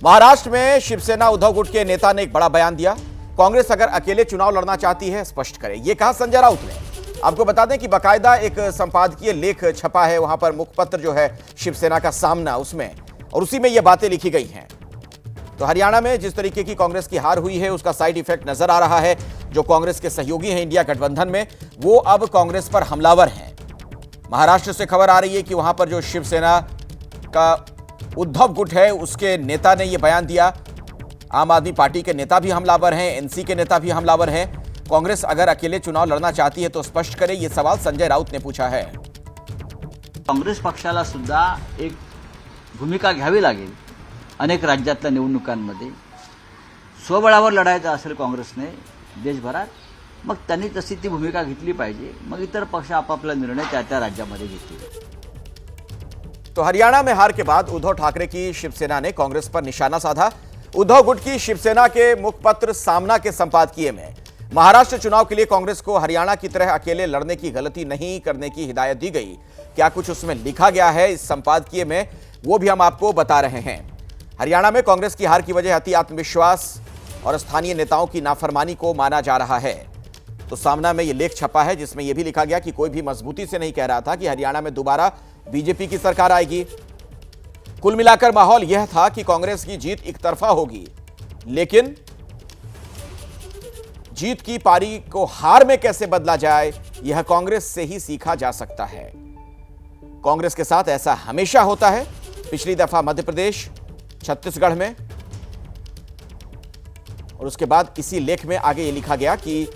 महाराष्ट्र में शिवसेना उद्धव गुट के नेता ने एक बड़ा बयान दिया। कांग्रेस अगर अकेले चुनाव लड़ना चाहती है स्पष्ट करे, यह कहा संजय राउत ने। आपको बता दें कि बाकायदा एक संपादकीय लेख छपा है वहां पर, मुखपत्र जो है शिवसेना का सामना उसमें, और उसी में यह बातें लिखी गई हैं। तो हरियाणा में जिस तरीके की कांग्रेस की हार हुई है उसका साइड इफेक्ट नजर आ रहा है। जो कांग्रेस के सहयोगी हैं इंडिया गठबंधन में, वो अब कांग्रेस पर हमलावर हैं। महाराष्ट्र से खबर आ रही है कि वहां पर जो शिवसेना का उद्धव गुट है उसके नेता ने यह बयान दिया। आम आदमी पार्टी के नेता भी हमलावर हैं, एनसी के नेता भी हमलावर हैं। कांग्रेस अगर अकेले चुनाव लढना चाहती है तो स्पष्ट करे, यह सवाल संजय राउत ने पूछा है। काँग्रेस पक्षाला सुद्धा एक भूमिका घ्यावी लागेल। अनेक राज्यातल्या निवडणुकांमध्ये स्वबळावर लढायचं असेल काँग्रेसने देशभरात, मग त्यांनी तशी ती भूमिका घेतली पाहिजे। मग इतर पक्ष आपापला निर्णय त्या राज्यामध्ये घेतील। तो हरियाणा में हार के बाद उद्धव ठाकरे की शिवसेना ने कांग्रेस पर निशाना साधा। उद्धव गुट की शिवसेना के मुखपत्र सामना के संपादकीय में महाराष्ट्र चुनाव के लिए कांग्रेस को हरियाणा की तरह अकेले लड़ने की गलती नहीं करने की हिदायत दी गई। क्या कुछ उसमें लिखा गया है इस संपादकीय में, वो भी हम आपको बता रहे हैं। हरियाणा में कांग्रेस की हार की वजह अति आत्मविश्वास और स्थानीय नेताओं की नाफरमानी को माना जा रहा है। तो सामना में यह लेख छपा है जिसमें यह भी लिखा गया कि कोई भी मजबूती से नहीं कह रहा था कि हरियाणा में दोबारा बीजेपी की सरकार आएगी। कुल मिलाकर माहौल यह था कि कांग्रेस की जीत एक तरफा होगी, लेकिन जीत की पारी को हार में कैसे बदला जाए यह कांग्रेस से ही सीखा जा सकता है। कांग्रेस के साथ ऐसा हमेशा होता है। पिछली दफा मध्य प्रदेश, छत्तीसगढ़ में, और उसके बाद इसी लेख में आगे यह लिखा गया कि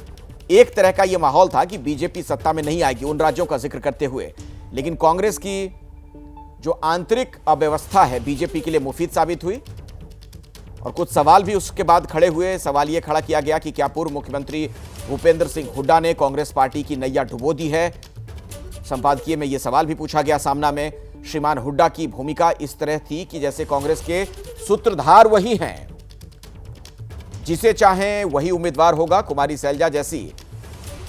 एक तरह का यह माहौल था कि बीजेपी सत्ता में नहीं आएगी, उन राज्यों का जिक्र करते हुए, लेकिन कांग्रेस की जो आंतरिक अव्यवस्था है बीजेपी के लिए मुफीद साबित हुई। और कुछ सवाल भी उसके बाद खड़े हुए। सवाल यह खड़ा किया गया कि क्या पूर्व मुख्यमंत्री भूपेंद्र सिंह हुड्डा ने कांग्रेस पार्टी की नैया डुबो दी है। संपादकीय में यह सवाल भी पूछा गया सामना में। श्रीमान हुड्डा की भूमिका इस तरह थी कि जैसे कांग्रेस के सूत्रधार वही हैं, जिसे चाहें वही उम्मीदवार होगा। कुमारी सैलजा जैसी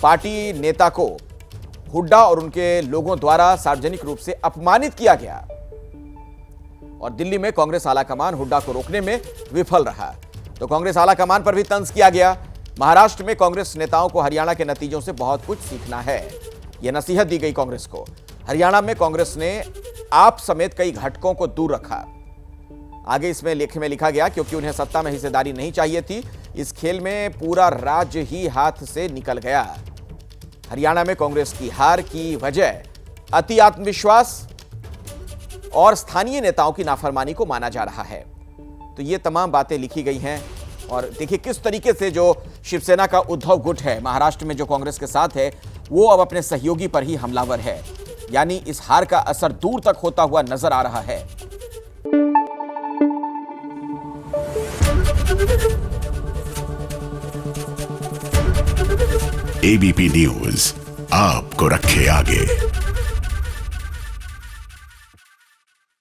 पार्टी नेता को हुड्डा और उनके लोगों द्वारा सार्वजनिक रूप से अपमानित किया गया, और दिल्ली में कांग्रेस आलाकमान हुड्डा को रोकने में विफल रहा। तो कांग्रेस आलाकमान पर भी तंज किया गया। महाराष्ट्र में कांग्रेस नेताओं को हरियाणा के नतीजों से बहुत कुछ सीखना है, यह नसीहत दी गई कांग्रेस को। हरियाणा में कांग्रेस ने आप समेत कई घटकों को दूर रखा। आगे इसमें लेख में लिखा गया क्योंकि उन्हें सत्ता में हिस्सेदारी नहीं चाहिए थी, इस खेल में पूरा राज्य ही हाथ से निकल गया। हरियाणा में कांग्रेस की हार की वजह अति आत्मविश्वास और स्थानीय नेताओं की नाफरमानी को माना जा रहा है। तो ये तमाम बातें लिखी गई हैं, और देखिए किस तरीके से जो शिवसेना का उद्धव गुट है महाराष्ट्र में जो कांग्रेस के साथ है, वो अब अपने सहयोगी पर ही हमलावर है। यानी इस हार का असर दूर तक होता हुआ नजर आ रहा है। एबीपी न्यूज आपको रखे आगे।